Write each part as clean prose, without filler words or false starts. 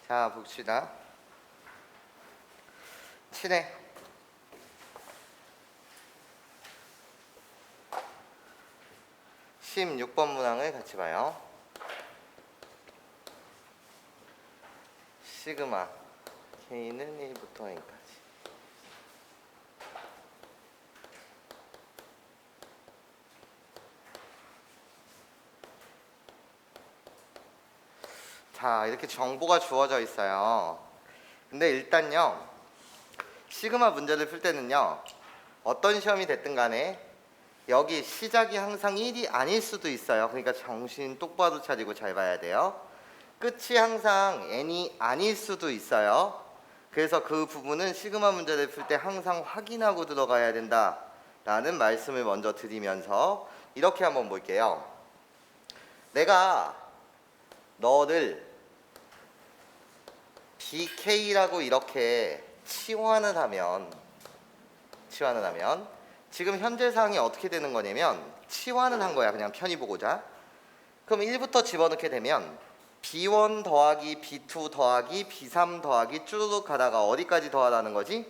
자, 봅시다. 7회 16번 문항을 같이 봐요. 시그마 K는 1부터 N까지. 자, 이렇게 정보가 주어져 있어요. 근데 일단요, 시그마 문제를 풀 때는요, 어떤 시험이 됐든 간에 여기 시작이 항상 1이 아닐 수도 있어요. 그러니까 정신 똑바로 차리고 잘 봐야 돼요. 끝이 항상 n이 아닐 수도 있어요. 그래서 그 부분은 시그마 문제를 풀 때 항상 확인하고 들어가야 된다 라는 말씀을 먼저 드리면서 이렇게 한번 볼게요. 내가 너를 BK라고 이렇게 치환을 하면 지금 현재 상황이 어떻게 되는 거냐면 치환을 한 거야. 그냥 편히 보고자. 그럼 1부터 집어넣게 되면 B1 더하기 B2 더하기 B3 더하기 쭈르륵 가다가 어디까지 더하라는 거지?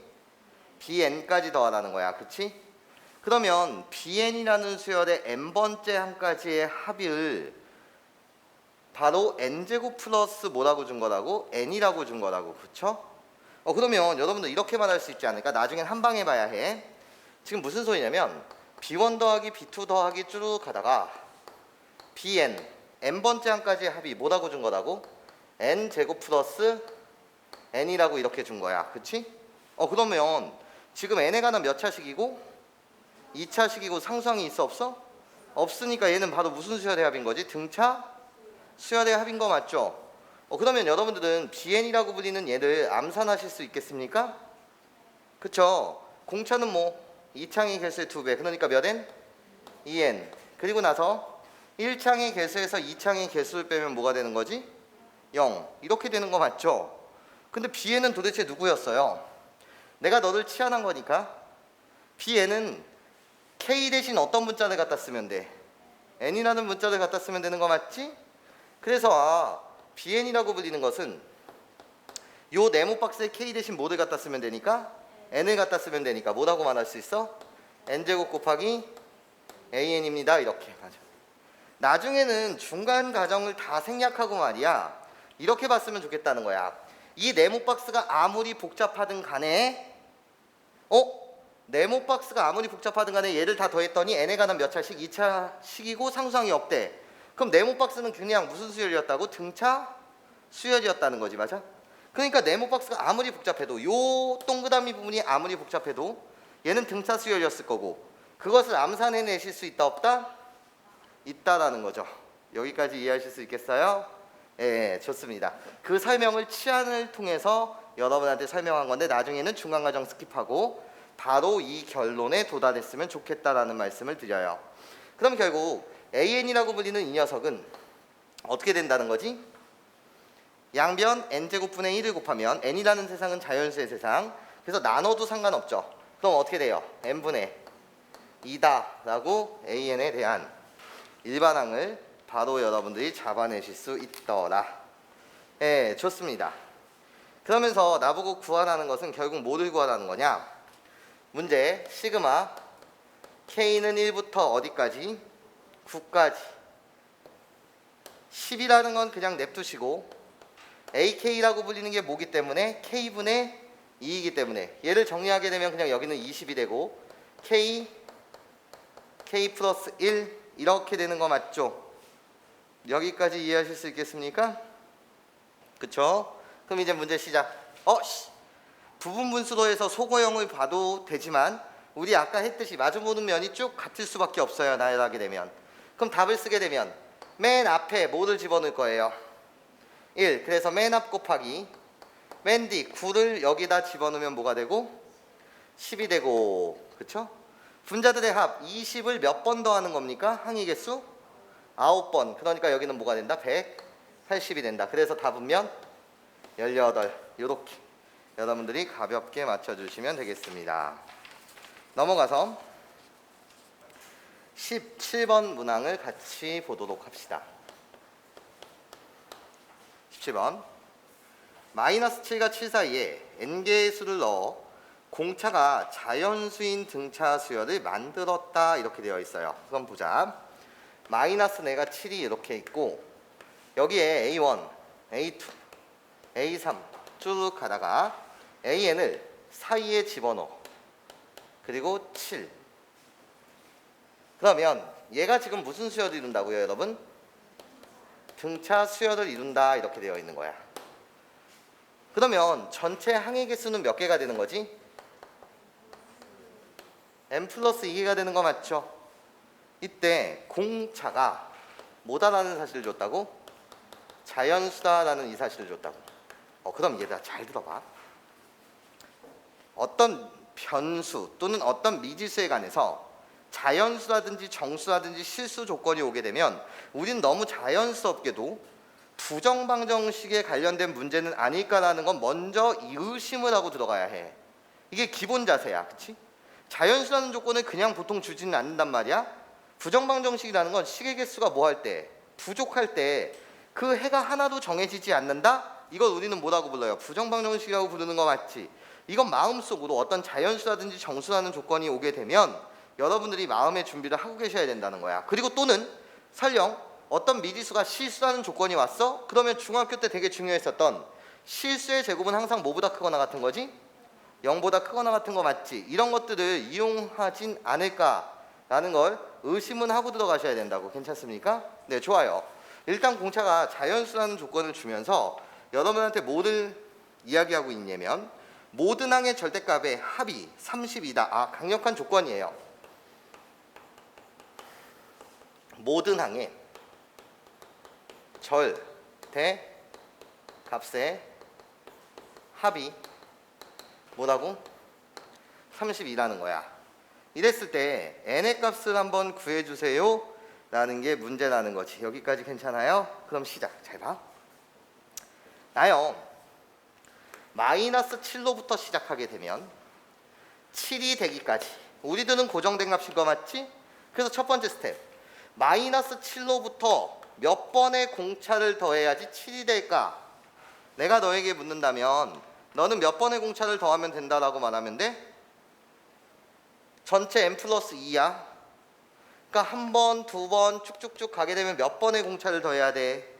BN까지 더하라는 거야. 그치? 그러면 BN이라는 수열의 n번째 항까지의 합을 바로 n제곱 플러스 뭐라고 준 거라고? n이라고 준 거라고. 그쵸? 그러면 여러분들 이렇게 말할 수 있지 않을까? 나중엔 한 방에 봐야 해. 지금 무슨 소리냐면 B1 더하기 B2 더하기 쭈르륵 가다가 BN n번째 항까지의 합이 뭐라고 준 거라고? n제곱 플러스 n이라고 이렇게 준 거야. 그치? 그러면 지금 n에 관한 몇 차식이고 2차식이고 상수항이 있어 없어? 없으니까 얘는 바로 무슨 수열의 합인 거지? 등차 수열의 합인 거 맞죠? 그러면 여러분들은 BN이라고 불리는 얘를 암산하실 수 있겠습니까? 그쵸? 공차는 뭐 2창의 개수의 2배, 그러니까 몇 n? 2n. 그리고 나서 1창의 개수에서 2창의 개수를 빼면 뭐가 되는 거지? 0. 이렇게 되는 거 맞죠? 근데 BN은 도대체 누구였어요? 내가 너를 치환한 거니까 BN은 K 대신 어떤 문자를 갖다 쓰면 돼? n이라는 문자를 갖다 쓰면 되는 거 맞지? 그래서 BN이라고 불리는 것은 요 네모 박스에 K 대신 뭐를 갖다 쓰면 되니까? n을 갖다 쓰면 되니까 뭐라고 말할 수 있어? n제곱 곱하기 an입니다. 이렇게. 맞아. 나중에는 중간 과정을 다 생략하고 말이야, 이렇게 봤으면 좋겠다는 거야. 이 네모 박스가 아무리 복잡하든 간에 네모 박스가 아무리 복잡하든 간에 얘를 다 더했더니 n에 관한 몇 차식? 2차식이고 상수항이 없대. 그럼 네모 박스는 그냥 무슨 수열이었다고? 등차 수열이었다는 거지. 맞아? 그러니까 네모 박스가 아무리 복잡해도 요 동그라미 부분이 아무리 복잡해도 얘는 등차 수열이었을 거고, 그것을 암산해내실 수 있다 없다? 있다라는 거죠. 여기까지 이해하실 수 있겠어요? 예, 좋습니다. 그 설명을 치환을 통해서 여러분한테 설명한 건데 나중에는 중간 과정 스킵하고 바로 이 결론에 도달했으면 좋겠다라는 말씀을 드려요. 그럼 결국 AN이라고 불리는 이 녀석은 어떻게 된다는 거지? 양변 n제곱분의 1을 곱하면 n이라는 세상은 자연수의 세상, 그래서 나눠도 상관없죠. 그럼 어떻게 돼요? n분의 2다 라고 AN에 대한 일반항을 바로 여러분들이 잡아내실 수 있더라. 예, 좋습니다. 그러면서 나보고 구하라는 것은 결국 뭐를 구하라는 거냐? 문제 시그마 K는 1부터 어디까지? 9까지. 10이라는 건 그냥 냅두시고 AK라고 불리는 게 뭐기 때문에? K분의 2이기 때문에 얘를 정리하게 되면 그냥 여기는 20이 되고 K 플러스 1 이렇게 되는 거 맞죠? 여기까지 이해하실 수 있겠습니까? 그쵸? 그럼 이제 문제 시작. 부분분수로 해서 소거형을 봐도 되지만 우리 아까 했듯이 마주보는 면이 쭉 같을 수밖에 없어요. 나열하게 되면. 그럼 답을 쓰게 되면 맨 앞에 뭐를 집어넣을 거예요? 1. 그래서 맨 앞 곱하기 맨 뒤 9를 여기다 집어넣으면 뭐가 되고? 10이 되고. 그쵸? 분자들의 합 20을 몇 번 더하는 겁니까? 항의 개수? 9번. 그러니까 여기는 뭐가 된다? 180이 된다. 그래서 답은면 18. 요렇게 여러분들이 가볍게 맞춰주시면 되겠습니다. 넘어가서 17번 문항을 같이 보도록 합시다. 17번 마이너스 7과 7 사이에 n개의 수를 넣어 공차가 자연수인 등차 수열을 만들었다 이렇게 되어 있어요. 그럼 보자. 마이너스 4가 7이 이렇게 있고 여기에 A1, A2, A3 쭉 가다가 AN을 사이에 집어넣어. 그리고 7. 그러면 얘가 지금 무슨 수열을 이룬다고요, 여러분? 등차 수열을 이룬다 이렇게 되어 있는 거야. 그러면 전체 항의 개수는 몇 개가 되는 거지? n 플러스 2개가 되는 거 맞죠? 이때 공차가 뭐다라는 사실을 줬다고? 자연수다라는 이 사실을 줬다고. 그럼 얘들아 잘 들어봐. 어떤 변수 또는 어떤 미지수에 관해서 자연수라든지 정수라든지 실수 조건이 오게 되면 우리는 너무 자연스럽게도 부정방정식에 관련된 문제는 아닐까라는 건 먼저 의심을 하고 들어가야 해. 이게 기본 자세야. 그치? 자연수라는 조건을 그냥 보통 주지는 않는단 말이야. 부정방정식이라는 건 식의 개수가 뭐 할 때? 부족할 때 그 해가 하나도 정해지지 않는다? 이걸 우리는 뭐라고 불러요? 부정방정식이라고 부르는 거 맞지? 이건 마음속으로 어떤 자연수라든지 정수라는 조건이 오게 되면 여러분들이 마음의 준비를 하고 계셔야 된다는 거야. 그리고 또는 설령 어떤 미지수가 실수라는 조건이 왔어? 그러면 중학교 때 되게 중요했었던 실수의 제곱은 항상 뭐보다 크거나 같은 거지? 0보다 크거나 같은 거 맞지? 이런 것들을 이용하진 않을까라는 걸 의심은 하고 들어가셔야 된다고. 괜찮습니까? 네, 좋아요. 일단 공차가 자연수라는 조건을 주면서 여러분한테 뭐를 이야기하고 있냐면 모든 항의 절대값의 합이 30이다. 강력한 조건이에요. 모든 항의 절대값의 합이 뭐라고? 30이라는 거야. 이랬을 때 n의 값을 한번 구해주세요 라는 게 문제라는 거지. 여기까지 괜찮아요? 그럼 시작. 잘 봐. 나요 마이너스 7로부터 시작하게 되면 7이 되기까지 우리들은 고정된 값인 거 맞지? 그래서 첫 번째 스텝 마이너스 7로부터 몇 번의 공차를 더해야지 7이 될까? 내가 너에게 묻는다면 너는 몇 번의 공차를 더하면 된다라고 말하면 돼? 전체 n 플러스 2야. 그러니까 한 번, 두 번 쭉쭉쭉 가게 되면 몇 번의 공차를 더해야 돼?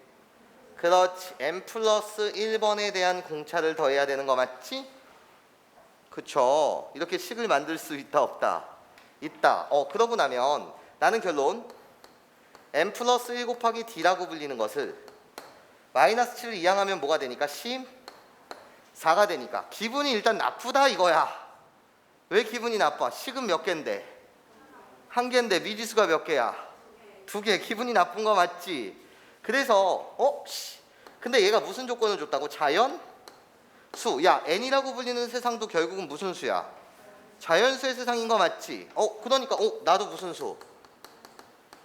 그렇지. n 플러스 1번에 대한 공차를 더해야 되는 거 맞지? 그쵸. 이렇게 식을 만들 수 있다 없다? 있다. 그러고 나면 나는 결론 n 플러스 1 곱하기 d라고 불리는 것을 마이너스 7을 이항하면 뭐가 되니까? 14가 되니까 기분이 일단 나쁘다 이거야. 왜 기분이 나빠? 식은 몇 개인데? 한 개인데 미지수가 몇 개야? 2개. 기분이 나쁜 거 맞지? 그래서 근데 얘가 무슨 조건을 줬다고? 자연? 수. 야, n이라고 불리는 세상도 결국은 무슨 수야? 자연수의 세상인 거 맞지? 그러니까 나도 무슨 수?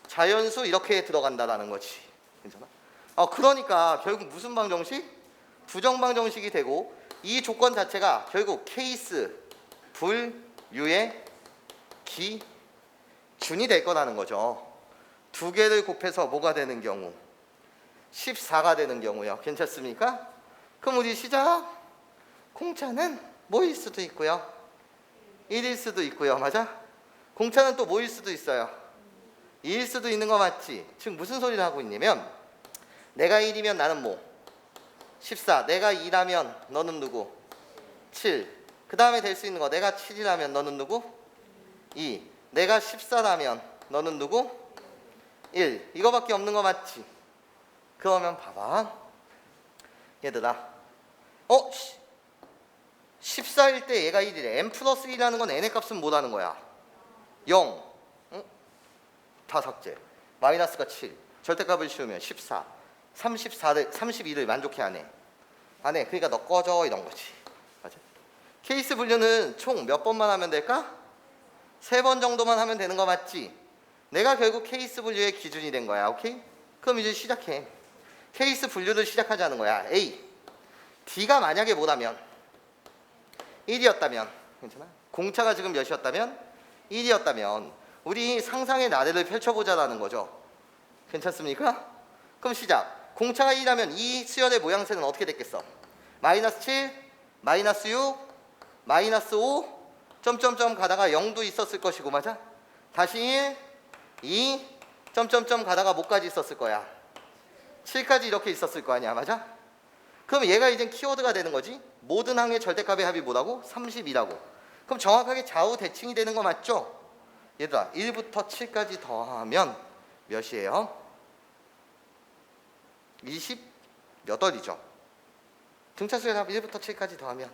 자연수 이렇게 들어간다라는 거지. 괜찮아? 그러니까 결국 무슨 방정식? 부정방정식이 되고 이 조건 자체가 결국 케이스 분류의 기준이 될 거라는 거죠. 2개를 곱해서 뭐가 되는 경우? 14가 되는 경우요. 괜찮습니까? 그럼 우리 시작. 공차는 뭐일 수도 있고요. 1일 수도 있고요. 맞아? 공차는 또 뭐일 수도 있어요. 2일 수도 있는 거 맞지? 지금 무슨 소리를 하고 있냐면 내가 1이면 나는 뭐? 14. 내가 2라면 너는 누구? 7. 그 다음에 될 수 있는 거 내가 7이라면 너는 누구? 2. 내가 14라면 너는 누구? 1. 이거밖에 없는 거 맞지? 그러면 봐봐 얘들아 14일 때 얘가 1이래. n 플러스 1이라는 건 n의 값은 뭐라는 거야? 0. 다 삭제. 마이너스가 7. 절대값을 씌우면 14. 32를 만족해 안 해? 안 해. 그러니까 너 꺼져 이런 거지. 맞아? 케이스 분류는 총 몇 번만 하면 될까? 3번 정도만 하면 되는 거 맞지? 내가 결국 케이스 분류의 기준이 된 거야. 오케이? 그럼 이제 시작해. 케이스 분류를 시작하자는 거야. A. D가 만약에 뭐라면 1이었다면 괜찮아? 공차가 지금 몇이었다면 1이었다면 우리 상상의 나래를 펼쳐보자라는 거죠. 괜찮습니까? 그럼 시작. 공차가 1이라면 이 수열의 모양새는 어떻게 됐겠어? 마이너스 7, 마이너스 6, 마이너스 5, 점점점 가다가 0도 있었을 것이고, 맞아? 다시 1, 2, 점점점 가다가 뭐까지 있었을 거야? 7까지 이렇게 있었을 거 아니야, 맞아? 그럼 얘가 이제 키워드가 되는 거지. 모든 항의 절대값의 합이 뭐라고? 30이라고. 그럼 정확하게 좌우 대칭이 되는 거 맞죠? 얘들아, 1부터 7까지 더하면 몇이에요? 28이죠. 등차수의 합 1부터 7까지 더하면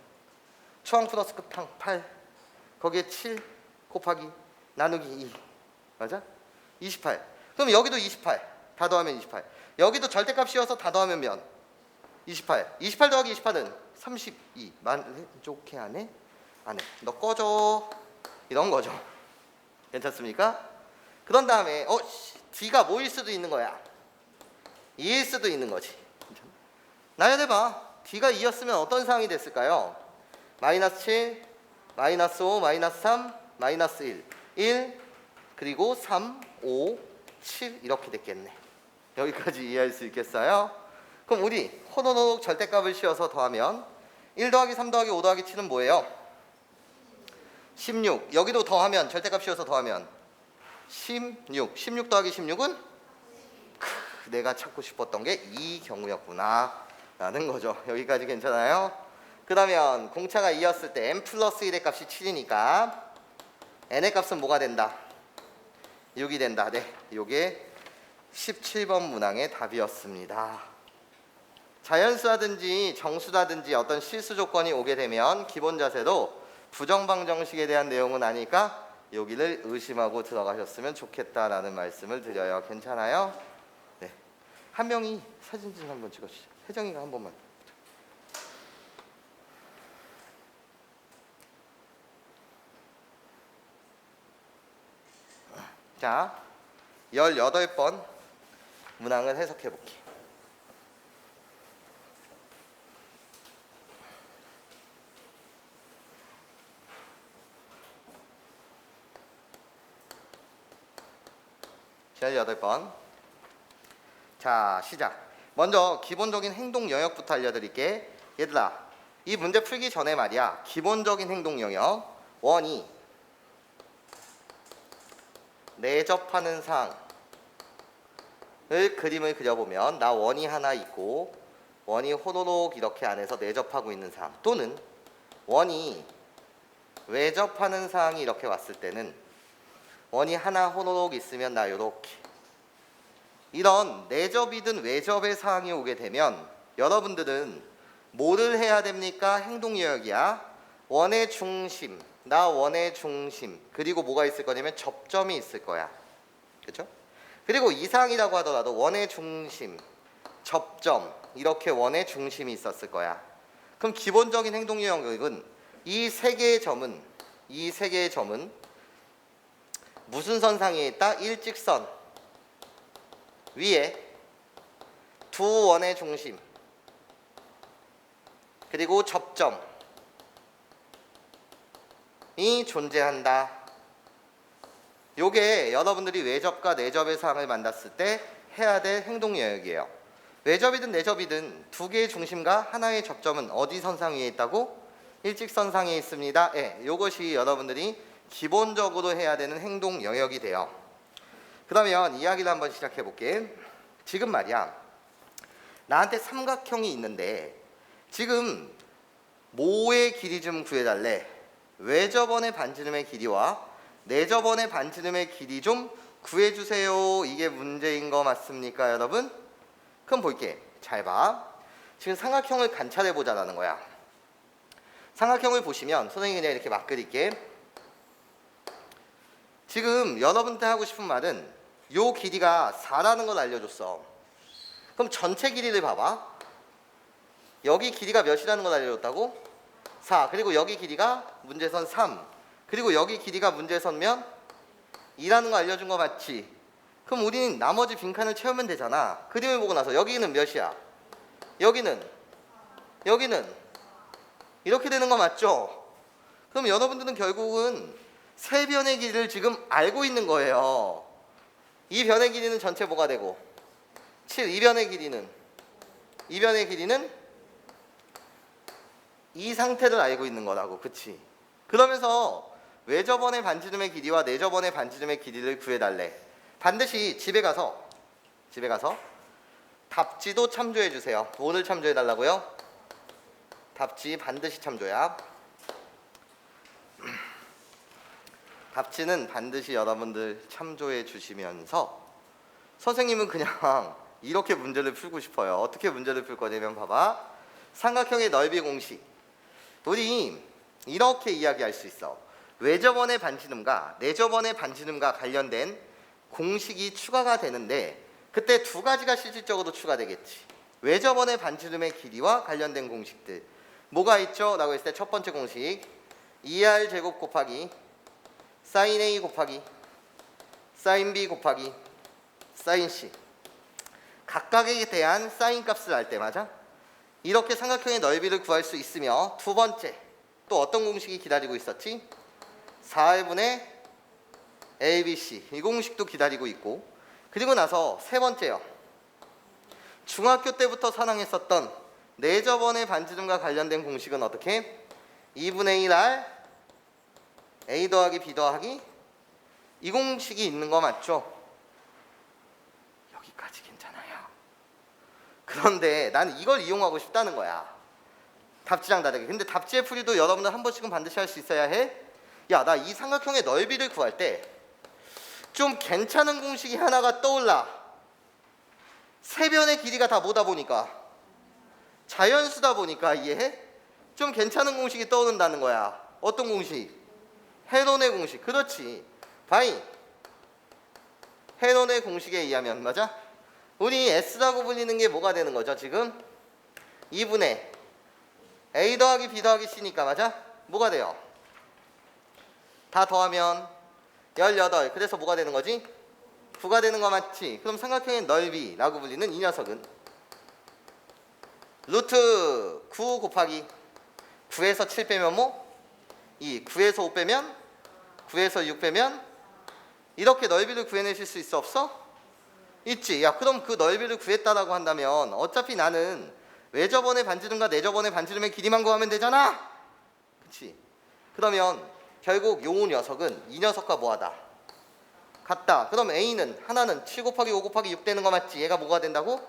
초항 플러스 끝항 8, 거기에 7 곱하기 나누기 2, 맞아? 28. 그럼 여기도 28, 다 더하면 28. 여기도 절대값이어서 다 더하면 몇? 28. 28 더하기 28은 32. 만족해 안 해? 안 해. 너 꺼져. 이런 거죠. 괜찮습니까? 그런 다음에 D가 뭐일 수도 있는 거야? 2일 수도 있는 거지. 나열해봐. D가 2였으면 어떤 상황이 됐을까요? 마이너스 7, 마이너스 5, 마이너스 3, 마이너스 1, 1, 그리고 3, 5, 7 이렇게 됐겠네. 여기까지 이해할 수 있겠어요? 그럼 우리 호노노 절대값을 씌워서 더하면 1 더하기 3 더하기 5 더하기 7은 뭐예요? 16. 여기도 더하면 절대값 씌워서 더하면 16. 16 더하기 16은 내가 찾고 싶었던 게 이 경우였구나 라는 거죠. 여기까지 괜찮아요? 그러면 공차가 2였을 때 n 플러스 1의 값이 7이니까 n의 값은 뭐가 된다? 6이 된다. 네, 이게 17번 문항의 답이었습니다. 자연수라든지 정수라든지 어떤 실수 조건이 오게 되면 기본 자세로 부정방정식에 대한 내용은 아니까 여기를 의심하고 들어가셨으면 좋겠다라는 말씀을 드려요. 괜찮아요? 네. 한 명이 사진 좀 한번 찍어주시죠. 혜정이가 한 번만. 자, 18번 문항을 해석해 볼게요. 자, 18번. 자, 시작. 먼저 기본적인 행동 영역부터 알려드릴게. 얘들아, 이 문제 풀기 전에 말이야, 기본적인 행동 영역 원이 내접하는 상을 그림을 그려보면 나 원이 하나 있고 원이 호로록 이렇게 안에서 내접하고 있는 상황, 또는 원이 외접하는 상황이 이렇게 왔을 때는 원이 하나 호로록 있으면 나 요렇게 이런 내접이든 외접의 상황이 오게 되면 여러분들은 뭐를 해야 됩니까? 행동 영역이야. 원의 중심, 나 원의 중심, 그리고 뭐가 있을 거냐면 접점이 있을 거야. 그렇죠? 그리고 이상이라고 하더라도 원의 중심, 접점, 이렇게 원의 중심이 있었을 거야. 그럼 기본적인 행동 영역은 이 세 개의 점은 무슨 선상에 있다? 일직선 위에 두 원의 중심 그리고 접점이 존재한다. 요게 여러분들이 외접과 내접의 상황을 만났을 때 해야 될 행동 영역이에요. 외접이든 내접이든 두 개의 중심과 하나의 접점은 어디 선상 위에 있다고? 일직선상에 있습니다. 네, 요것이 여러분들이 기본적으로 해야 되는 행동 영역이 돼요. 그러면 이야기를 한번 시작해 볼게. 지금 말이야, 나한테 삼각형이 있는데 지금 모의 길이 좀 구해달래. 외접원의 반지름의 길이와 내접원의 반지름의 길이 좀 구해주세요. 이게 문제인 거 맞습니까, 여러분? 그럼 볼게. 잘 봐. 지금 삼각형을 관찰해 보자라는 거야. 삼각형을 보시면 선생님이 그냥 이렇게 막 그릴게. 지금 여러분한테 하고 싶은 말은 요 길이가 4라는 걸 알려줬어. 그럼 전체 길이를 봐봐. 여기 길이가 몇이라는 걸 알려줬다고? 4. 그리고 여기 길이가 문제선 3. 그리고 여기 길이가 문제선 몇? 2라는 거 알려준 거 맞지? 그럼 우리는 나머지 빈칸을 채우면 되잖아. 그림을 보고 나서 여기는 몇이야? 여기는 이렇게 되는 거 맞죠? 그럼 여러분들은 결국은 세 변의 길이를 지금 알고 있는 거예요. 이 변의 길이는 전체 뭐가 되고 7. 이 변의 길이는 이 상태를 알고 있는 거라고. 그치? 그러면서 외접원의 반지름의 길이와 내접원의 반지름의 길이를 구해달래. 반드시 집에 가서 답지도 참조해 주세요. 뭐를 참조해 달라고요? 답지 반드시 참조야. 답지는 반드시 여러분들 참조해 주시면서 선생님은 그냥 이렇게 문제를 풀고 싶어요. 어떻게 문제를 풀 거냐면 봐봐. 삼각형의 넓이 공식. 우리 이렇게 이야기할 수 있어. 외접원의 반지름과 내접원의 반지름과 관련된 공식이 추가가 되는데 그때 두 가지가 실질적으로 추가되겠지. 외접원의 반지름의 길이와 관련된 공식들. 뭐가 있죠? 라고 했을 때 첫 번째 공식 2r 제곱 곱하기 sin a 곱하기 sin b 곱하기 sin c. 각각에 대한 사인 값을 알 때 맞아? 이렇게 삼각형의 넓이를 구할 수 있으며 두 번째 또 어떤 공식이 기다리고 있었지? 4분의 ABC 이 공식도 기다리고 있고 그리고 나서 세 번째요. 중학교 때부터 사랑했었던 내접원의 반지름과 관련된 공식은 어떻게? 2분의 1R A 더하기 B 더하기 이 공식이 있는 거 맞죠? 여기까지 괜찮아요. 그런데 나는 이걸 이용하고 싶다는 거야. 답지랑 다르게. 근데 답지의 풀이도 여러분들 한 번씩은 반드시 할 수 있어야 해. 야, 나 이 삼각형의 넓이를 구할 때 좀 괜찮은 공식이 하나가 떠올라. 세 변의 길이가 다 뭐다 보니까 자연수다 보니까 이해해? 좀 괜찮은 공식이 떠오른다는 거야. 어떤 공식? 헤론의 공식. 그렇지. 바이. 헤론의 공식에 의하면 맞아? 우리 S라고 불리는 게 뭐가 되는 거죠 지금? 2분의 A 더하기 B 더하기 C니까 맞아? 뭐가 돼요? 다 더하면 18. 그래서 뭐가 되는 거지? 9가 되는 거 맞지? 그럼 삼각형의 넓이라고 불리는 이 녀석은 루트 9 곱하기 9에서 7 빼면 뭐? 2. 9에서 5 빼면? 9에서 6 빼면? 이렇게 넓이를 구해내실 수 있어 없어? 있지. 야, 그럼 그 넓이를 구했다라고 한다면 어차피 나는 외접원의 반지름과 내접원의 반지름의 길이만 구하면 되잖아. 그치? 그러면 결국 요 녀석은 이 녀석과 뭐하다? 같다. 그럼 A는 하나는 7 곱하기 5 곱하기 6 되는 거 맞지? 얘가 뭐가 된다고?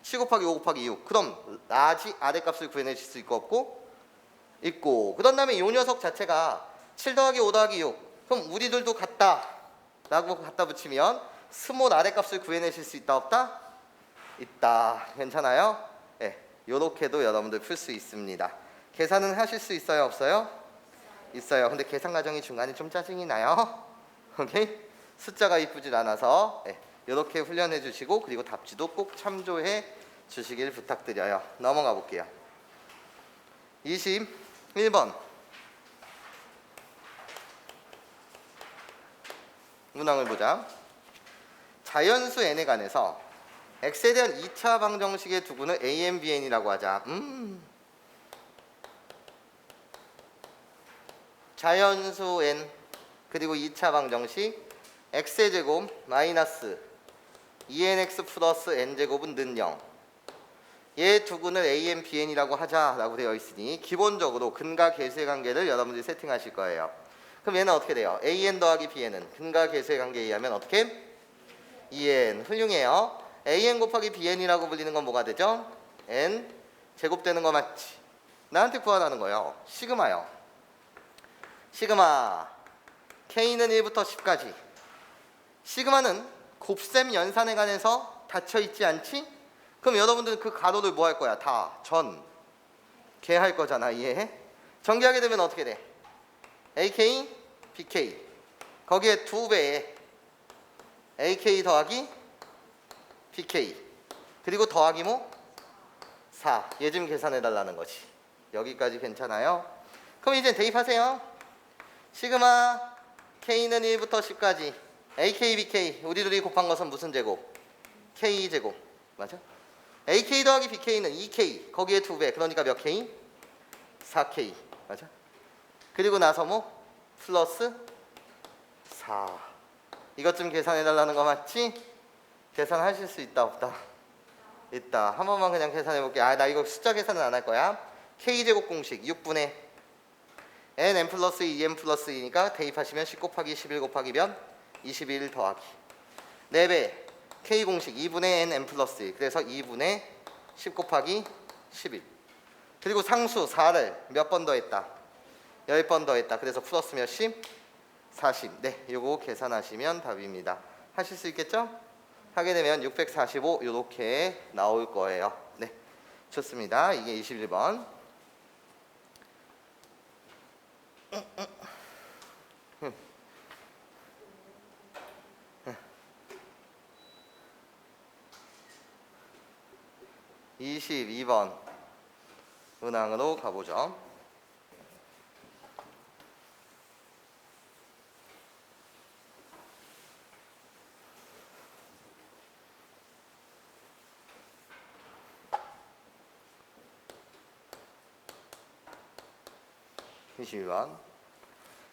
7 곱하기 5 곱하기 6. 그럼 라지 아래값을 구해내실 수 있고 없고? 있고. 그런 다음에 요 녀석 자체가 7 더하기 5 더하기 6. 그럼 우리들도 같다 라고 갖다 붙이면 스몰 아래값을 구해내실 수 있다 없다? 있다. 괜찮아요? 네, 요렇게도 여러분들 풀 수 있습니다. 계산은 하실 수 있어요 없어요? 있어요. 근데 계산 과정이 중간에 좀 짜증이 나요. 오케이? 숫자가 이쁘질 않아서 이렇게 훈련해 주시고 그리고 답지도 꼭 참조해 주시길 부탁드려요. 넘어가 볼게요. 21번 문항을 보자. 자연수 n에 관해서 x에 대한 2차 방정식의 두근을 an, bn이라고 하자. 자연수 n 그리고 2차 방정식 x제곱 마이너스 2nx 플러스 n제곱은 는 0. 얘 두근을 an, bn이라고 하자라고 되어 있으니 기본적으로 근과 계수의 관계를 여러분들이 세팅하실 거예요. 그럼 얘는 어떻게 돼요? an 더하기 bn은 근과 계수의 관계에 의하면 어떻게? 2n. 훌륭해요. an 곱하기 bn이라고 불리는 건 뭐가 되죠? n 제곱되는 거 맞지? 나한테 구하라는 거예요. 시그마요. 시그마 k는 1부터 10까지. 시그마는 곱셈 연산에 관해서 닫혀 있지 않지? 그럼 여러분들은 그 가로를 뭐 할 거야? 다 전 개 할 거잖아. 이해해? 전개하게 되면 어떻게 돼? AK, BK 거기에 2배에 AK 더하기 BK 그리고 더하기 뭐? 4. 얘 좀 계산해 달라는 거지. 여기까지 괜찮아요? 그럼 이제 대입하세요. 시그마 K는 1부터 10까지 AK, BK 우리 둘이 곱한 것은 무슨 제곱? K제곱 맞아? AK 더하기 BK는 2K 거기에 2배 그러니까 몇 K? 4K 맞아? 그리고 나서 뭐? 플러스 4. 이것 좀 계산해 달라는 거 맞지? 계산하실 수 있다 없다? 있다. 한 번만 그냥 계산해 볼게. 나 이거 숫자 계산은 안 할 거야. K제곱 공식 6분의 nn 플러스 2n 플러스 2니까 대입하시면 10 곱하기 11 곱하기 면 21 더하기 4배 K 공식 2분의 nn 플러스 1 그래서 2분의 10 곱하기 11 그리고 상수 4를 몇 번 더했다? 10번 더했다. 그래서 플러스 몇십? 40. 네, 요거 계산하시면 답입니다. 하실 수 있겠죠? 하게 되면 645 이렇게 나올 거예요. 네, 좋습니다. 이게 21번. 22번 문항으로 가보죠.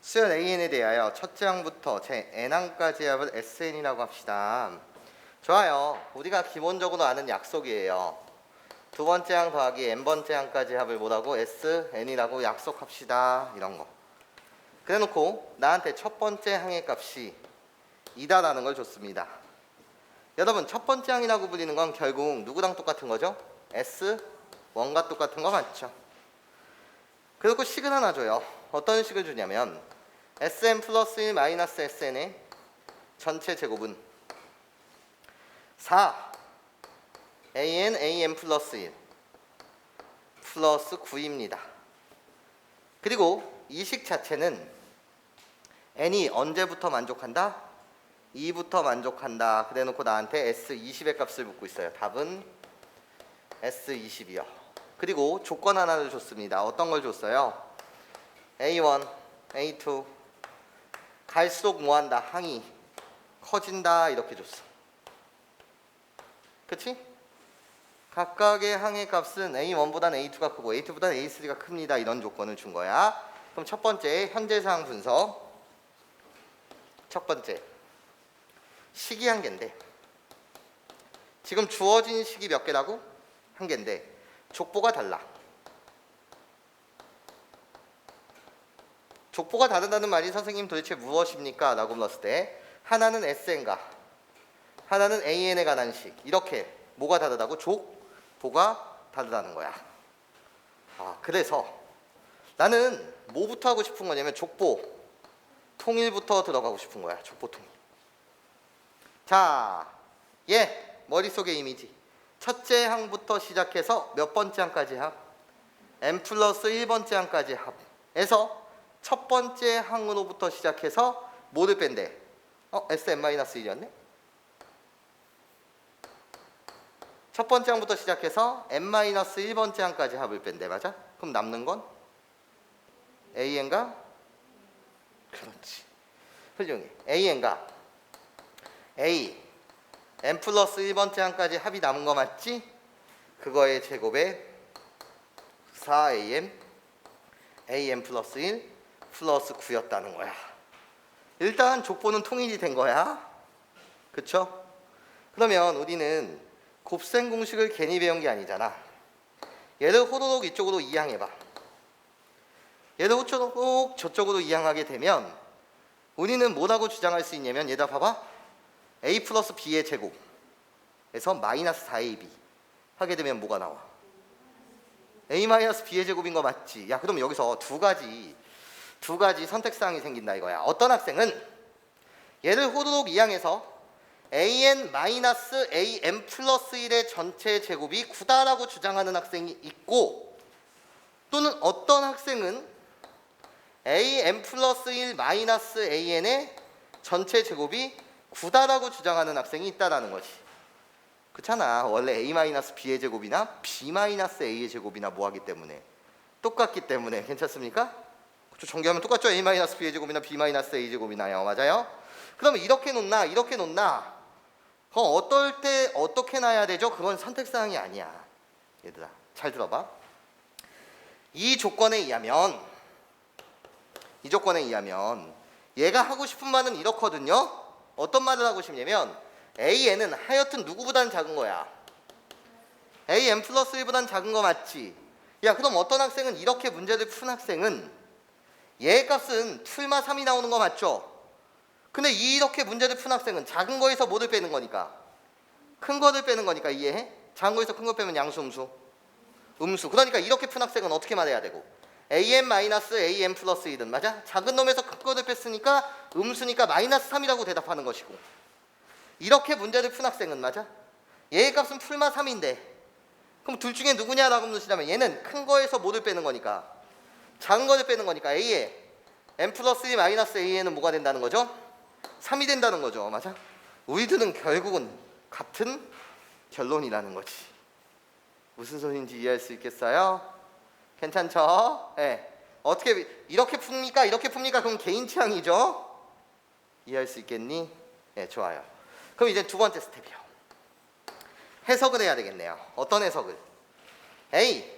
수열 AN에 대하여 첫째 항부터 제 n항까지의 합을 SN이라고 합시다. 좋아요. 우리가 기본적으로 아는 약속이에요. 두 번째 항 더하기 n번째 항까지 합을 뭐라고? SN이라고 약속합시다. 이런 거. 그래 놓고 나한테 첫 번째 항의 값이 2다라는 걸 줬습니다. 여러분 첫 번째 항이라고 불리는 건 결국 누구랑 똑같은 거죠? S1과 똑같은 거 맞죠? 그리고 식을 하나 줘요. 어떤 식을 주냐면 Sn 플러스 1 마이너스 Sn의 전체 제곱은 4 AN 플러스 1 플러스 9입니다. 그리고 이 식 자체는 n이 언제부터 만족한다? 2부터 만족한다. 그래 놓고 나한테 S20의 값을 묻고 있어요. 답은 S20이요. 그리고 조건 하나를 줬습니다. 어떤 걸 줬어요? A1, A2 갈수록 뭐한다? 항이 커진다 이렇게 줬어. 그치? 각각의 항의 값은 A1보다는 A2가 크고 A2보다는 A3가 큽니다. 이런 조건을 준 거야. 그럼 첫 번째 현재 사항 분석. 첫 번째 식이 한 개인데 지금 주어진 식이 몇 개라고? 한 개인데 족보가 달라. 족보가 다르다는 말이 선생님 도대체 무엇입니까? 라고 물었을 때 하나는 SN과 하나는 AN에 관한 식 이렇게 뭐가 다르다고? 족보가 다르다는 거야. 그래서 나는 뭐부터 하고 싶은 거냐면 족보 통일부터 들어가고 싶은 거야. 족보 통일. 자, 머릿속에 이미지 첫째 항부터 시작해서 몇 번째 항까지 합? n 플러스 1번째 항까지 합에서 첫 번째 항으로부터 시작해서 뭐를 뺀대? Sn-1이었네? 첫 번째 항부터 시작해서 n-1번째 항까지 합을 뺀대. 맞아? 그럼 남는 건? AN과? 그렇지. 훌륭해. AN과 A n 플러스 1번째 항까지 합이 남은 거 맞지? 그거의 제곱에 4am an 플러스 1 플러스 9였다는 거야. 일단 족보는 통일이 된 거야. 그쵸? 그러면 우리는 곱셈 공식을 괜히 배운 게 아니잖아. 얘를 호로록 이쪽으로 이항해봐. 얘를 호로록 저쪽으로 이항하게 되면 우리는 뭐라고 주장할 수 있냐면 얘들아 봐봐. a 플러스 b의 제곱에서 마이너스 4ab 하게 되면 뭐가 나와? a 마이너스 b의 제곱인 거 맞지? 야, 그럼 여기서 두 가지 선택사항이 생긴다 이거야. 어떤 학생은 얘를 호로록 이항해서 an 마이너스 am 플러스 1의 전체 제곱이 9다라고 주장하는 학생이 있고, 또는 어떤 학생은 am 플러스 1 마이너스 an의 전체 제곱이 9다라고 주장하는 학생이 있다라는 거지. 그렇잖아. 원래 a-b의 제곱이나 b-a의 제곱이나 뭐하기 때문에 똑같기 때문에. 괜찮습니까? 그렇죠. 전개하면 똑같죠. a-b의 제곱이나 b-a의 제곱이나요. 맞아요? 그러면 이렇게 놓나 이렇게 놓나 그럼 어떨 때 어떻게 놔야 되죠? 그건 선택사항이 아니야. 얘들아 잘 들어봐. 이 조건에 의하면 얘가 하고 싶은 말은 이렇거든요. 어떤 말을 하고 싶냐면 AN은 하여튼 누구보다는 작은 거야. AN 플러스 1보다는 작은 거 맞지? 야, 그럼 어떤 학생은 이렇게 문제를 푼 학생은 얘 값은 풀마 3이 나오는 거 맞죠? 근데 이렇게 문제를 푼 학생은 작은 거에서 뭐를 빼는 거니까? 큰 거를 빼는 거니까 이해해? 작은 거에서 큰 거 빼면 양수, 음수? 음수. 그러니까 이렇게 푼 학생은 어떻게 말해야 되고? am 플러스 1은 맞아? 작은 놈에서 큰 거를 뺐으니까 음수니까 마이너스 3이라고 대답하는 것이고, 이렇게 문제를 푼 학생은 맞아? 얘의 값은 풀마 3인데 그럼 둘 중에 누구냐라고 물으시다면 얘는 큰 거에서 뭐를 빼는 거니까? 작은 거를 빼는 거니까 a에 m 플러스 1 마이너스 a에는 뭐가 된다는 거죠? 3이 된다는 거죠. 맞아? 우리들은 결국은 같은 결론이라는 거지. 무슨 소리인지 이해할 수 있겠어요? 괜찮죠? 네. 어떻게 이렇게 풉니까? 이렇게 풉니까? 그럼 개인 취향이죠? 이해할 수 있겠니? 네, 좋아요. 그럼 이제 두 번째 스텝이요. 해석을 해야 되겠네요. 어떤 해석을? A,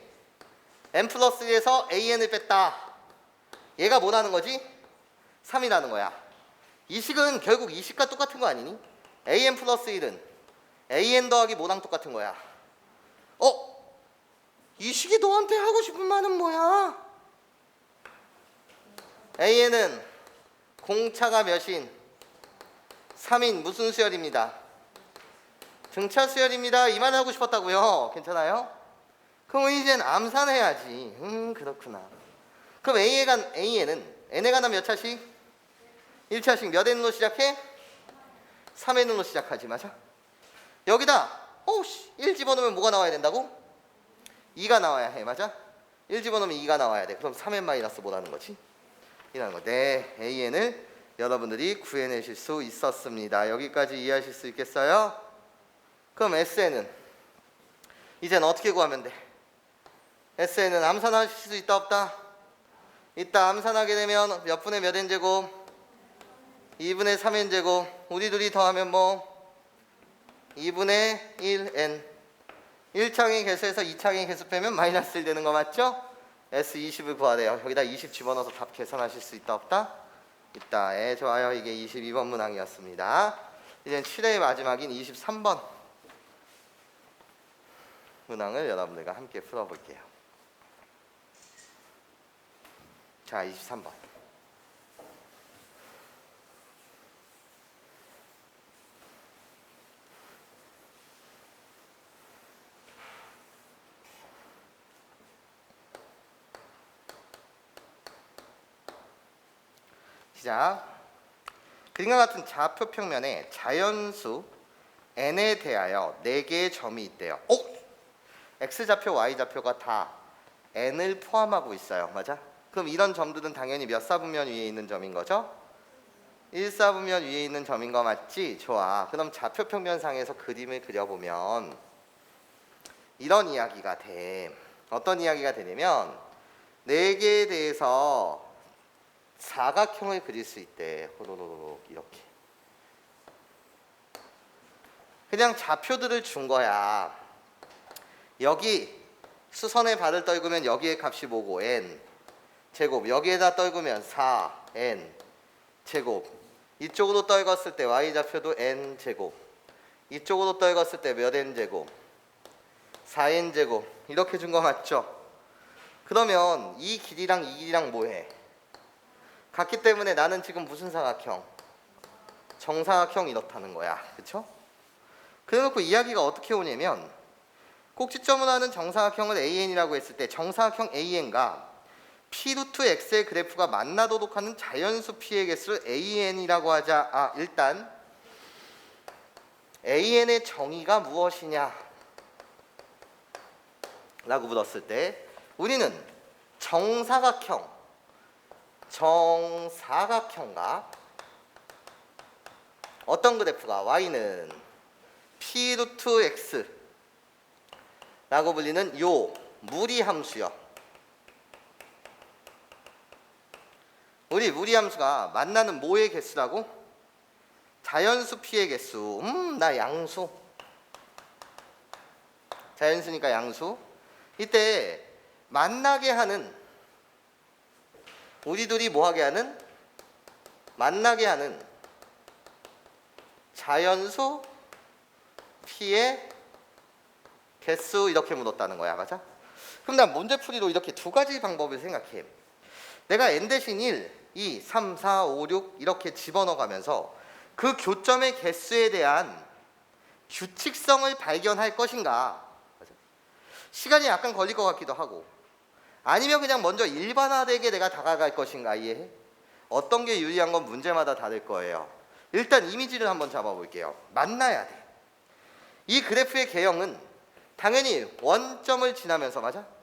m 플러스 1에서 an을 뺐다. 얘가 뭐라는 거지? 3이라는 거야. 이 식은 결국 이 식과 똑같은 거 아니니? am 플러스 1은 an 더하기 뭐랑 똑같은 거야? 이 식이 너한테 하고 싶은 말은 뭐야? an은 공차가 몇인? 3인 무슨 수열입니다? 등차 수열입니다. 이 말 하고 싶었다고요? 괜찮아요? 그럼 이젠 암산해야지. 그렇구나. 그럼 A에는 n에 관한 몇 차씩? 1차씩 몇 n으로 시작해? 3n으로 시작하지. 맞아? 여기다 1 집어넣으면 뭐가 나와야 된다고? 2가 나와야 해. 맞아? 1 집어넣으면 2가 나와야 돼. 그럼 3n 마이너스 뭐라는 거지? 이라는 거. 네, an을 여러분들이 구해내실 수 있었습니다. 여기까지 이해하실 수 있겠어요? 그럼 SN은 이젠 어떻게 구하면 돼? SN은 암산하실 수 있다 없다? 있다. 암산하게 되면 몇 분의 몇 n제곱? 2분의 3n제곱. 우리 둘이 더하면 뭐? 2분의 1n. 1창의 개수에서 2창의 개수 빼면 마이너스 1 되는 거 맞죠? S20을 구하래요. 여기다 20 집어넣어서 답 계산하실 수 있다 없다? 있다. 좋아요. 이게 22번 문항이었습니다. 이제 7회의 마지막인 23번 문항을 여러분들과 함께 풀어볼게요. 자, 23번. 시작. 그림과 같은 좌표 평면에 자연수 n에 대하여 4개의 점이 있대요. x좌표, y좌표가 다 n을 포함하고 있어요. 맞아? 그럼 이런 점들은 당연히 몇 사분면 위에 있는 점인 거죠? 1사분면 위에 있는 점인 거 맞지? 좋아. 그럼 좌표 평면상에서 그림을 그려보면 이런 이야기가 돼. 어떤 이야기가 되냐면 4개에 대해서 사각형을 그릴 수 있대. 호로로로 이렇게. 그냥 좌표들을 준 거야. 여기 수선에 발을 떨구면 여기에 값이 뭐고? n 제곱. 여기에다 떨구면 4n 제곱. 이쪽으로 떨궜을 때 y좌표도 n 제곱. 이쪽으로 떨궜을 때 몇 n 제곱? 4n 제곱. 이렇게 준 거 맞죠? 그러면 이 길이랑 이 길이랑 뭐해? 같기 때문에 나는 지금 무슨 사각형? 정사각형 이렇다는 거야. 그쵸? 그래놓고 이야기가 어떻게 오냐면 꼭지점을 하는 정사각형을 AN이라고 했을 때 정사각형 AN과 P 루트 X의 그래프가 만나도록 하는 자연수 P의 개수를 AN이라고 하자. 일단 AN의 정의가 무엇이냐 라고 물었을 때 우리는 정사각형과 어떤 그래프가 y는 P 루트 X 라고 불리는 요 무리함수요. 우리 무리함수가 만나는 뭐의 개수라고? 자연수 P의 개수. 나 양수. 자연수니까 양수. 이때 만나게 하는 우리들이 뭐하게 하는? 만나게 하는 자연수 P의 개수 이렇게 묻었다는 거야. 맞아? 그럼 난 문제풀이로 이렇게 두 가지 방법을 생각해. 내가 n 대신 1, 2, 3, 4, 5, 6 이렇게 집어넣어 가면서 그 교점의 개수에 대한 규칙성을 발견할 것인가. 시간이 약간 걸릴 것 같기도 하고, 아니면 그냥 먼저 일반화되게 내가 다가갈 것인가. 이해해? 어떤 게 유리한 건 문제마다 다를 거예요. 일단 이미지를 한번 잡아볼게요. 만나야 돼. 이 그래프의 개형은 당연히 원점을 지나면서, 맞아?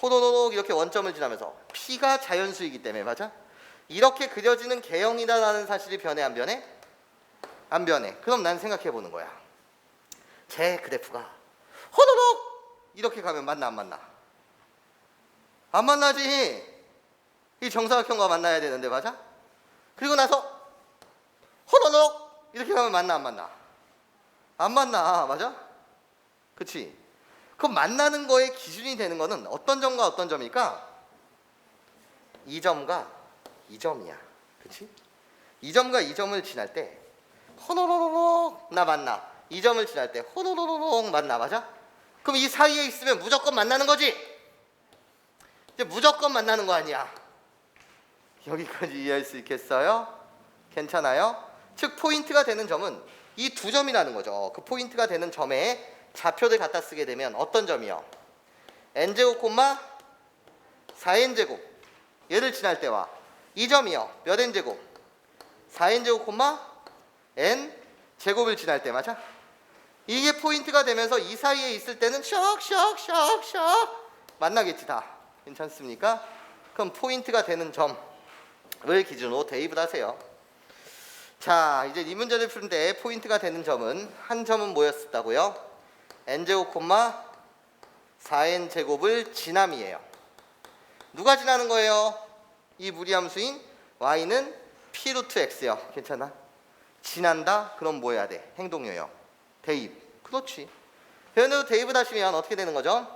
호도도독 이렇게 원점을 지나면서 P가 자연수이기 때문에, 맞아? 이렇게 그려지는 개형이다라는 사실이 변해 안 변해? 안 변해. 그럼 난 생각해 보는 거야. 제 그래프가 호도독 이렇게 가면 만나 안 만나? 안 만나지. 이 정사각형과 만나야 되는데, 맞아? 그리고 나서 호도독 이렇게 가면 만나 안 만나? 안 만나, 맞아? 그치? 그럼 만나는 거의 기준이 되는 거는 어떤 점과 어떤 점일까? 이 점과 이 점이야. 그치? 이 점과 이 점을 지날 때 호도독 나 만나. 이 점을 지날 때 호도독 만나, 맞아? 그럼 이 사이에 있으면 무조건 만나는 거지? 이제 무조건 만나는 거 아니야. 여기까지 이해할 수 있겠어요? 괜찮아요? 즉 포인트가 되는 점은 이 두 점이라는 거죠. 그 포인트가 되는 점에 좌표를 갖다 쓰게 되면 어떤 점이요? n제곱 콤마 4n제곱 얘를 지날 때와 이 점이요. 몇 n제곱? 4n제곱 콤마 n제곱을 지날 때, 맞아? 이게 포인트가 되면서 이 사이에 있을 때는 샥샥샥샥 만나겠지 다. 괜찮습니까? 그럼 포인트가 되는 점을 기준으로 대입을 하세요. 자, 이제 이 문제를 풀 때 포인트가 되는 점은 한 점은 뭐였었다고요? n제곱 콤마 4n제곱을 지남이에요. 누가 지나는 거예요? 이 무리함수인 y는 p 루트 x요. 괜찮아? 지난다? 그럼 뭐 해야 돼? 행동료요. 대입. 그렇지. 배운대로 대입을 하시면 어떻게 되는 거죠?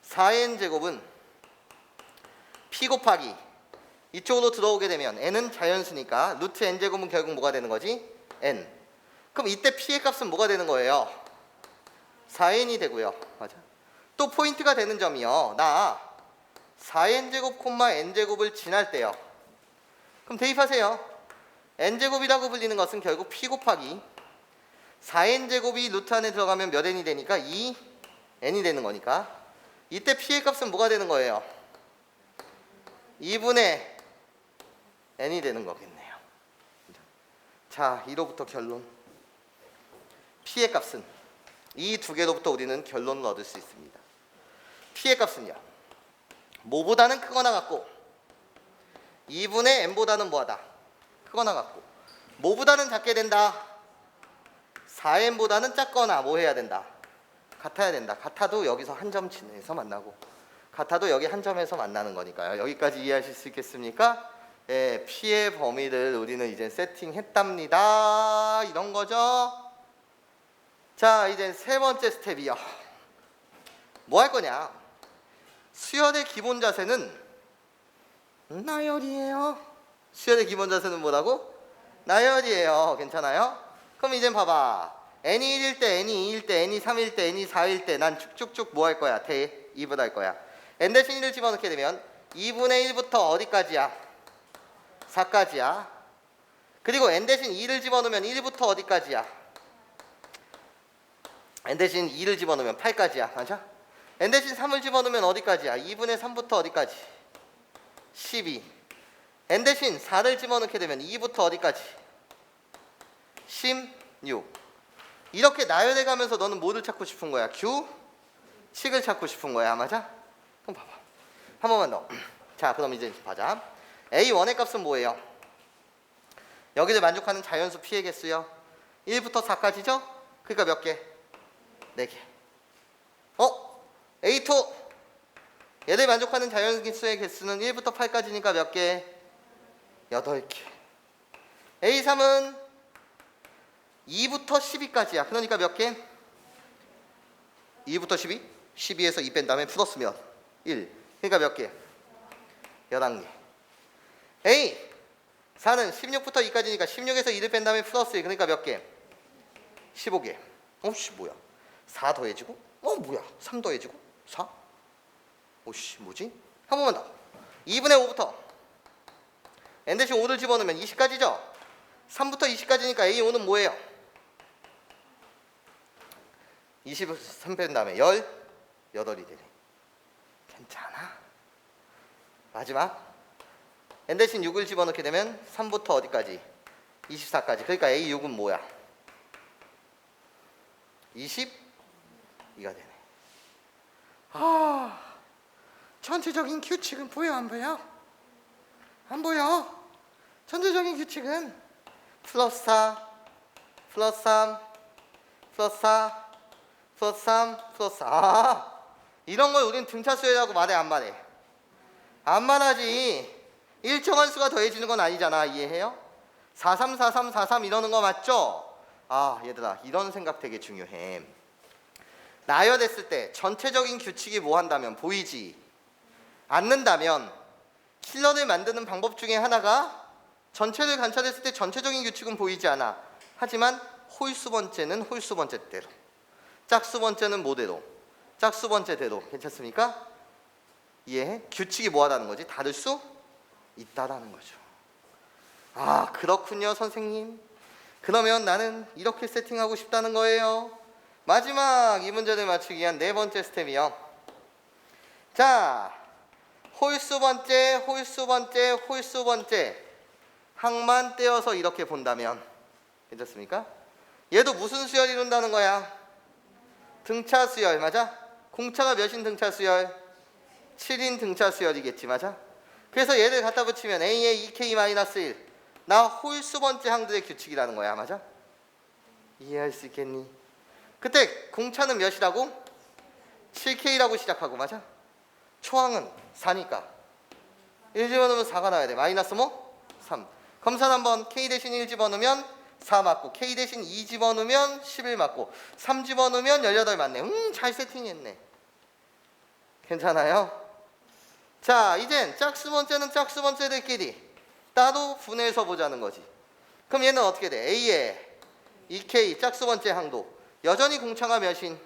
4n제곱은 p 곱하기 이쪽으로 들어오게 되면 n은 자연수니까 루트 n제곱은 결국 뭐가 되는 거지? n. 그럼 이때 p의 값은 뭐가 되는 거예요? 4n이 되고요. 맞아. 또 포인트가 되는 점이요. 나 4n제곱 콤마 n제곱을 지날 때요. 그럼 대입하세요. n제곱이라고 불리는 것은 결국 p 곱하기 4n제곱이 루트 안에 들어가면 몇 n이 되니까 2n이 되는 거니까 이때 p의 값은 뭐가 되는 거예요? 2분의 n이 되는 거겠네요. 자, 이로부터 결론. p의 값은 이 두 개로부터 우리는 결론을 얻을 수 있습니다. p의 값은요. 뭐보다는 크거나 같고 2분의 n보다는 뭐하다? 크거나 같고 뭐보다는 작게 된다? 4n보다는 작거나 뭐 해야 된다? 같아야 된다. 같아도 여기서 한 점 지내서 만나고 같아도 여기 한 점에서 만나는 거니까요. 여기까지 이해하실 수 있겠습니까? 예, p의 범위를 우리는 이제 세팅했답니다. 이런 거죠. 자, 이제 세 번째 스텝이요. 뭐 할 거냐? 수열의 기본 자세는 나열이에요. 수열의 기본 자세는 뭐라고? 나열이에요. 괜찮아요? 그럼 이제 봐봐. n이 1일 때, n이 2일 때, n이 3일 때, n이 4일 때 난 쭉쭉쭉 뭐 할 거야? 대입을 할 거야. n 대신 1을 집어넣게 되면 2분의 1부터 어디까지야? 4까지야. 그리고 n 대신 2를 집어넣으면 1부터 어디까지야? n 대신 2를 집어넣으면 8까지야. 맞아? n 대신 3을 집어넣으면 어디까지야? 2분의 3부터 어디까지? 12. n 대신 4를 집어넣게 되면 2부터 어디까지? 16. 이렇게 나열해 가면서 너는 뭐를 찾고 싶은 거야? 규칙을 찾고 싶은 거야. 맞아? 그럼 봐봐. 한 번만 더. 자, 그럼 이제 보자. A1의 값은 뭐예요? 여기를 만족하는 자연수 p의 개수요. 1부터 4까지죠? 그러니까 몇 개? 4개. A2. 얘를 만족하는 자연수의 개수는 1부터 8까지니까 몇 개? 8개. A3은 2부터 12까지야. 그러니까 몇 개? 2부터 12? 12에서 2 뺀 다음에 플러스면 1. 그러니까 몇 개? 11개. A 4는 16부터 2까지니까 16에서 2를 뺀 다음에 플러스 1. 그러니까 몇 개? 15개. 뭐야? 4 더해지고? 뭐야? 3 더해지고? 4? 오씨 뭐지? 한 번만 더. 2분의 5부터 n 대신 5를 집어넣으면 20까지죠? 3부터 20까지니까 A5는 뭐예요? 23 빼는 다음에 18이 되네. 괜찮아? 마지막 n 대신 6을 집어넣게 되면 3부터 어디까지? 24까지. 그러니까 A6은 뭐야? 22가 되네. 아, 전체적인 규칙은 보여 안 보여? 안 보여. 전체적인 규칙은 플러스 4, 플러스 3, 플러스 4, 플러스 3, 플러스 4. 아, 이런 걸 우린 등차수열이라고 말해 안 말해? 안 말하지. 일정한 수가 더해지는 건 아니잖아. 이해해요? 43, 43, 43 이러는 거 맞죠? 아 얘들아 이런 생각 되게 중요해. 나열했을 때 전체적인 규칙이 뭐 한다면 보이지 않는다면 킬러를 만드는 방법 중에 하나가 전체를 관찰했을 때 전체적인 규칙은 보이지 않아. 하지만 홀수 번째는 홀수 번째대로, 짝수 번째는 뭐대로, 짝수 번째대로. 괜찮습니까? 이해해? 규칙이 뭐하다는 거지? 다를 수 있다라는 거죠. 아 그렇군요 선생님. 그러면 나는 이렇게 세팅하고 싶다는 거예요. 마지막 이 문제를 맞추기 위한 네 번째 스텝이요. 자, 홀수 번째, 홀수 번째, 홀수 번째 항만 떼어서 이렇게 본다면 괜찮습니까? 얘도 무슨 수열 이룬다는 거야? 등차 수열. 맞아? 공차가 몇인 등차 수열? 7인 등차 수열이겠지. 맞아? 그래서 얘를 갖다 붙이면 A의 2K-1 나 홀수 번째 항들의 규칙이라는 거야. 맞아? 이해할 수 있겠니? 그때 공차는 몇이라고? 7K라고 시작하고. 맞아? 초항은 4니까 1 집어넣으면 4가 나와야 돼. 마이너스 뭐? 3. 검산 한번 K 대신 1 집어넣으면 4 맞고, K 대신 2 집어넣으면 11 맞고, 3 집어넣으면 18 맞네. 잘 세팅했네. 괜찮아요? 자, 이젠 짝수 번째는 짝수 번째들끼리 따로 분해해서 보자는 거지. 그럼 얘는 어떻게 돼? A의 2K 짝수 번째 항도 여전히 공차가 몇인?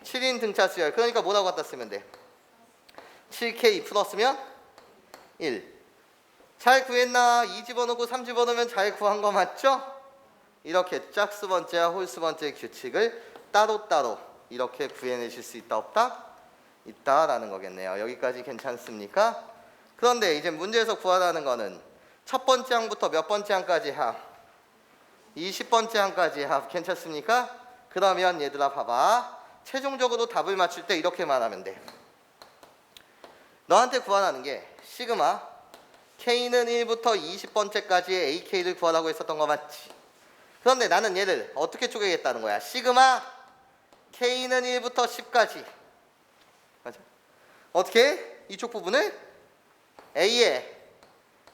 7인 등차 수열. 그러니까 뭐라고 갖다 쓰면 돼? 7K 플러스면 1. 잘 구했나? 2 집어넣고 3 집어넣으면 잘 구한 거 맞죠? 이렇게 짝수 번째와 홀수 번째 규칙을 따로따로 이렇게 구해내실 수 있다 없다? 있다라는 거겠네요. 여기까지 괜찮습니까? 그런데 이제 문제에서 구하라는 거는 첫 번째 항부터 몇 번째 항까지 합? 20번째 항까지 합. 괜찮습니까? 그러면 얘들아 봐봐. 최종적으로 답을 맞출 때 이렇게 말하면 돼. 너한테 구하라는 게 시그마 K는 1부터 20번째까지의 AK를 구하라고 했었던 거 맞지? 그런데 나는 얘를 어떻게 쪼개겠다는 거야? 시그마 K는 1부터 10까지. 맞아? 어떻게? 이쪽 부분을 A의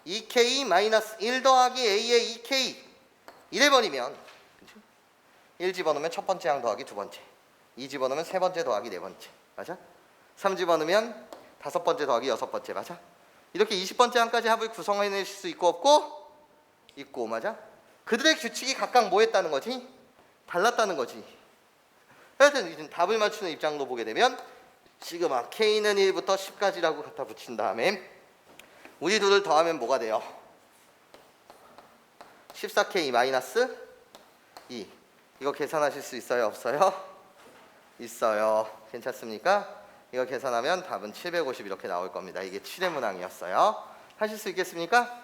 2K-1 더하기 A의 2K 이래버리면 1 집어넣으면 첫 번째 항 더하기 두 번째, 2 집어넣으면 세 번째 더하기 네 번째. 맞아? 3 집어넣으면 다섯 번째 더하기 여섯 번째. 맞아? 이렇게 20번째 항까지 합을 구성해낼 수 있고 없고? 있고. 맞아? 그들의 규칙이 각각 뭐 했다는 거지? 달랐다는 거지. 하여튼 이제 답을 맞추는 입장으로 보게 되면 시그마 K는 1부터 10까지라고 갖다 붙인 다음에 우리 둘을 더하면 뭐가 돼요? 14K-2. 이거 계산하실 수 있어요? 없어요? 있어요. 괜찮습니까? 이거 계산하면 답은 750 이렇게 나올 겁니다. 이게 7의 문항이었어요. 하실 수 있겠습니까?